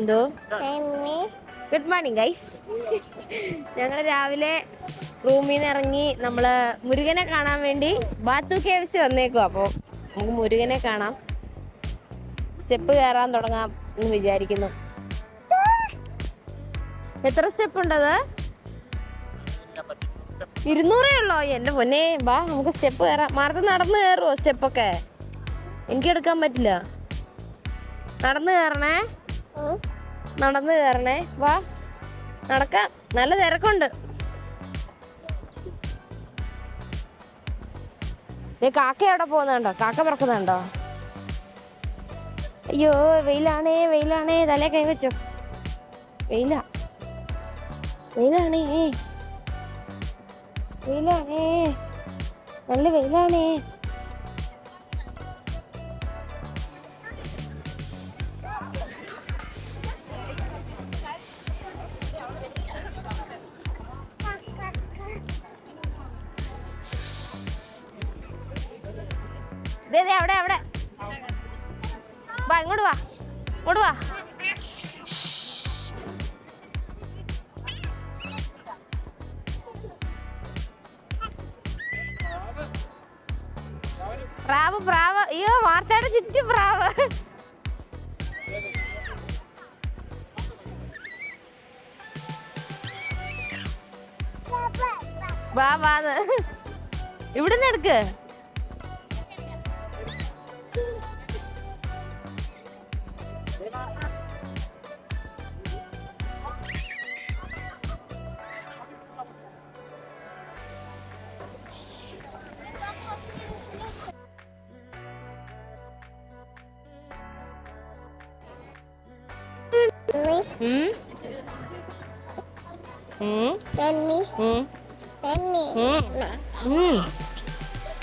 എന്തോ good morning guys. ഞങ്ങൾ രാവിലെ റൂമിൽ നിന്ന് ഇറങ്ങി നമ്മള് മുരുകനെ കാണാൻ വേണ്ടി ബാത്തു KFC വന്നേക്കും. അപ്പോൾ നമുക്ക് മുരുകനെ കാണാം, സ്റ്റെപ്പ് കയറാൻ തുടങ്ങാം എന്ന് വിചാരിക്കുന്നു. എത്ര സ്റ്റെപ്പ് ഉണ്ടത്? 200 ഉള്ളോ? എന്റെ പൊന്നെ, വാ നമുക്ക് സ്റ്റെപ്പ് കയറാം. മറന്ന് നടന്ന് കയറുമോ സ്റ്റെപ്പൊക്കെ? എനിക്ക് എടുക്കാൻ പറ്റില്ല. നടന്ന് കയറണേ, നടന്ന് കയറണേ. വാ നടക്കാം, നല്ല തിരക്കുണ്ട്. കാക്ക എവിടെ പോകുന്നുണ്ടോ? കാക്ക പറക്കുന്നുണ്ടോ? അയ്യോ വെയിലാണേ, വെയിലാണേ. തലേ കൈ വെച്ചോ. വെയിലാ, വെയിലാണേ, വെയിലാണേ, നല്ല വെയിലാണേ. അവിടെ അവിടെ വാ, ഇങ്ങോട്ട് വാ, ഇങ്ങോട്ട് വാ. പ്രാവ്, പ്രാവ്. അയ്യോ വാർത്തയുടെ ചുറ്റും പ്രാവ്. വാ വാ, ഇവിടുന്ന് എടുക്ക്.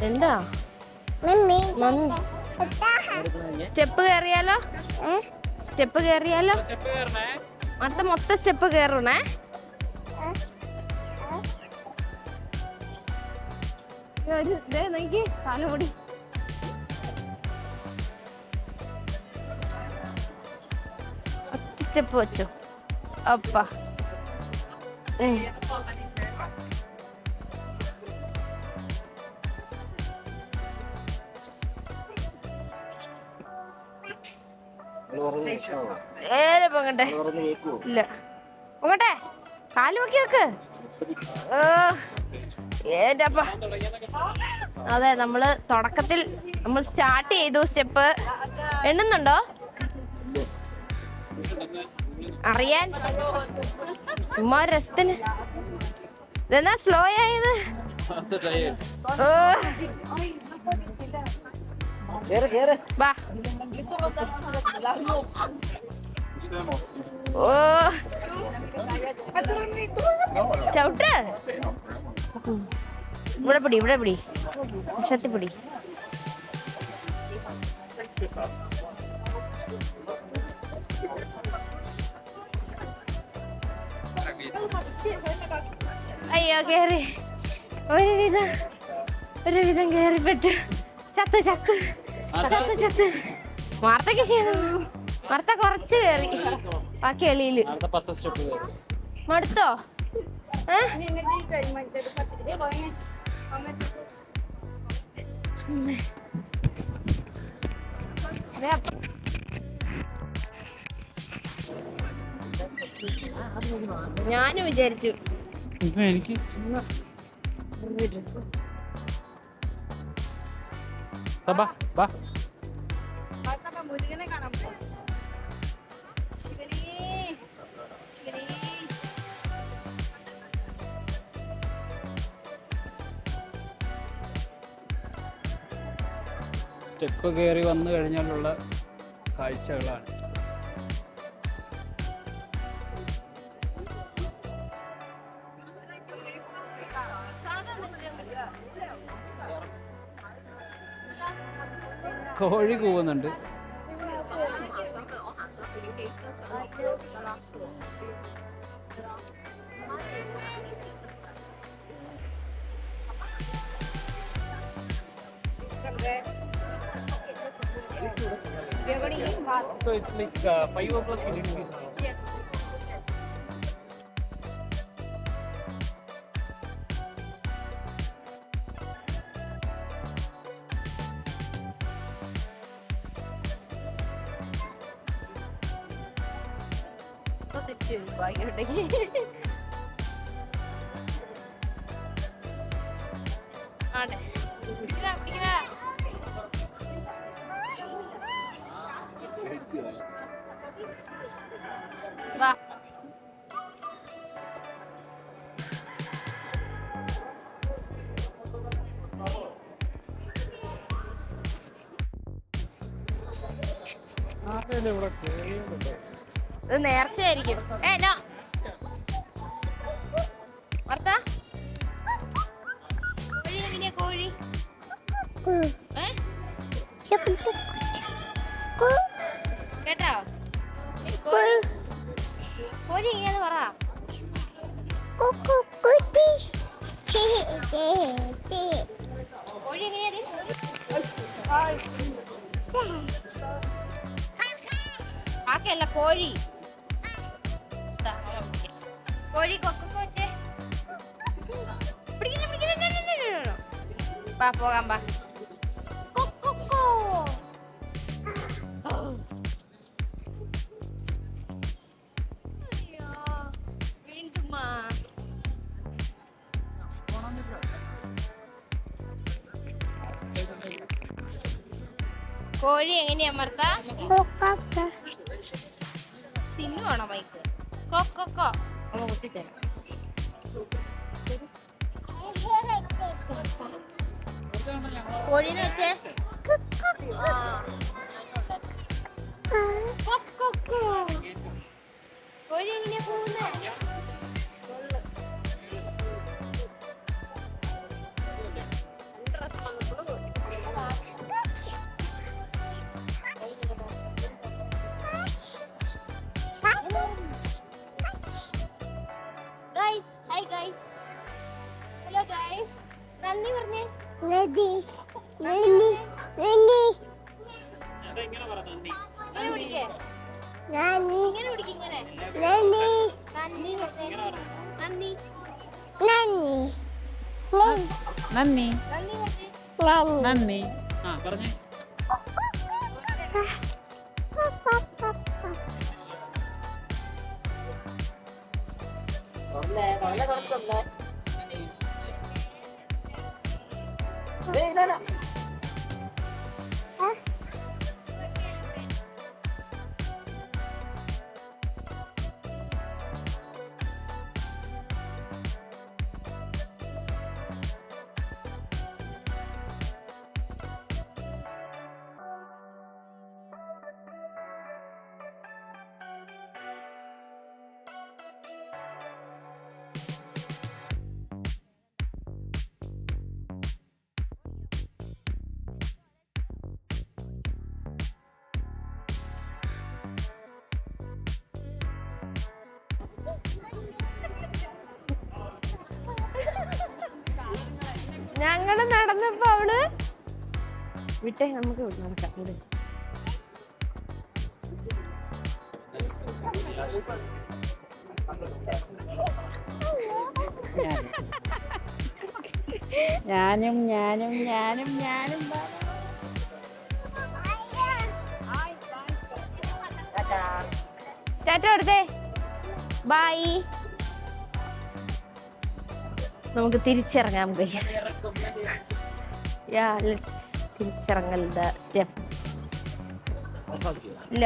എന്താ സ്റ്റെപ്പ് കയറിയാലോ? സ്റ്റെപ്പ് കയറിയാലോ? മൊത്തം സ്റ്റെപ്പ് കയറണേ. നോക്കി കാലുപൊടി. ഫസ്റ്റ് സ്റ്റെപ്പ് വെച്ചോ. അപ്പ പൊങ്ങട്ടെ. ഇല്ല പൊങ്ങട്ടെ, കാല് നോക്കി വെക്ക്. ഏറ്റപ്പ. അതെ, നമ്മള് തുടക്കത്തിൽ നമ്മൾ സ്റ്റാർട്ട് ചെയ്തു. സ്റ്റെപ്പ് എണ്ണുന്നുണ്ടോ അറിയാൻ? ചുമ്മാ ഒരു രസത്തിന്. ഇതെന്നാ സ്ലോ ആയത്? വാ. ഓ ചവിട്ട്. ഇവിടെ പിടി, ഇവിടെ പിടി, വശത്തി പിടി. അയ്യോ കേറി. ഒരുവിധം കേറിപ്പെട്ട് ചത്ത് ചത്ത് ചത്ത് ചത്ത്. വാർത്തക്ക് ചെയ്യണം. വാർത്ത കുറച്ച് കേറി, ബാക്കി എളിയില്. മടുത്തോ? ഞാനും വിചാരിച്ചു എനിക്ക് മുരുകനെ കാണാൻ പോ. സ്റ്റെപ്പ് കയറി വന്നു കഴിഞ്ഞാലുള്ള കാഴ്ചകളാണ്. കോഴി കൂവുന്നുണ്ട്. So it's like 5 o'clock in India. തിരിച്ചു വരും ഭാഗ്യമുണ്ടെങ്കിൽ. ആടെ പിടിക്കടാ, പിടിക്കടാ. വാ. ഇത് നേർച്ചയായിരിക്കും. നോ ഭർത്താ, കോഴി എങ്ങനെയാ കോഴി? കേട്ടോ? കോഴി എങ്ങനെയാന്ന് പറ. കോഴി എങ്ങനെയാ? ആക്കല്ല കോഴി. കോഴി കൊക്കൊക്കെ വെച്ചേ. വാ പോകാം വാ. വീണ്ടും കോഴി എങ്ങനെയാ അമർത്ത? തിന്നുവാണോ മൈക്ക്? കൊക്കോ അമ്മ കുത്തിത്തരാം. കോഴീനെ വെച്ചേ. കോഴി എങ്ങനെയാ പോകുന്നത്? Hi guys. Hello guys. നന്ദി പറഞ്ഞേ. നന്ദി. ആ പറഞ്ഞേ. ഞങ്ങള് നടന്നപ്പോ അവള് വിട്ടേ, നമുക്ക് നടക്കാം. ഇവിടെ ഞാനും ഞാനും ഞാനും ഞാനും ടാറ്റ കൊടുത്തേ. ബൈ. നമുക്ക് തിരിച്ചിറങ്ങാം. തിരിച്ചിറങ്ങൽ സ്റ്റെപ്പ് ഇല്ല.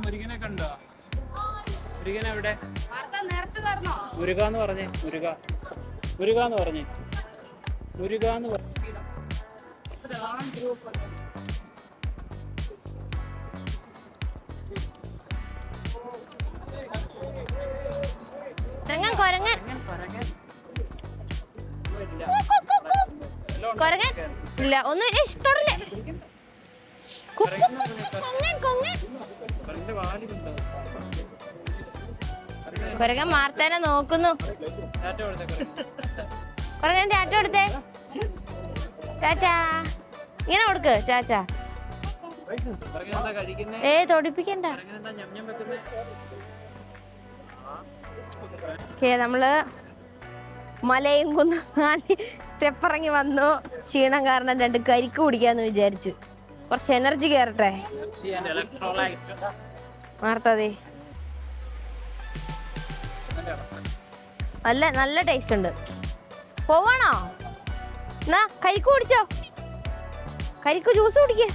മുരുകനെ കണ്ടോ? മുരുകൻ എവിടെ? മുരുകാന്ന് പറഞ്ഞേ. മുരുകാന്ന് പറഞ്ഞേ. മുരുകാന്ന് പറഞ്ഞേ. കൊരങ്ങൻ ഇല്ല, ഒന്നും ഇഷ്ടമില്ലേ. കൊരങ്ങൻ മാർത്താനെ നോക്കുന്നു. കൊരങ്ങൻ ടാറ്റ കൊടുത്തേ. ടാറ്റ ഇങ്ങനെ കൊടുക്ക് ചാച്ച. തൊടിപ്പിക്കണ്ട. നമ്മള് മലയും കുന്നും സ്റ്റെപ്പ് ഇറങ്ങി വന്നു. ക്ഷീണം കാരണം 2 കരിക്ക് കുടിക്കാന്ന് വിചാരിച്ചു. കുറച്ച് എനർജി കയറട്ടെ. മാർത്തതേ നല്ല ടേസ്റ്റ് ഉണ്ട്. പോവാണോ? എന്നാ കരിക്ക് കുടിച്ചോ, കരിക്ക് ജ്യൂസ് കുടിക്കേ.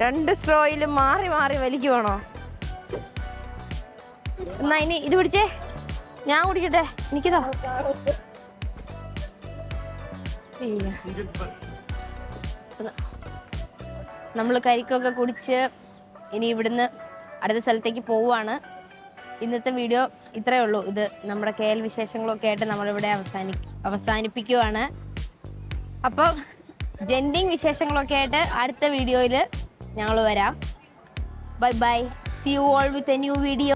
രണ്ട് സ്ട്രോയിലും മാറി മാറി വലിക്കുവാണോ? എന്നാ ഇനി ഇത് പിടിച്ചേ, ഞാൻ കുടിക്കട്ടെ, എനിക്കിതാ. നമ്മൾ കരിക്കൊക്കെ കുടിച്ച് ഇനി ഇവിടുന്ന് അടുത്ത സ്ഥലത്തേക്ക് പോവുകയാണ്. ഇന്നത്തെ വീഡിയോ ഇത്രയേ ഉള്ളൂ. ഇത് നമ്മുടെ KL വിശേഷങ്ങളൊക്കെ ആയിട്ട് നമ്മളിവിടെ അവസാനിപ്പിക്കുവാണ്. അപ്പം ജെൻഡിങ് വിശേഷങ്ങളൊക്കെ ആയിട്ട് അടുത്ത വീഡിയോയിൽ ഞങ്ങൾ വരാം. Bye bye. See you all with a new video.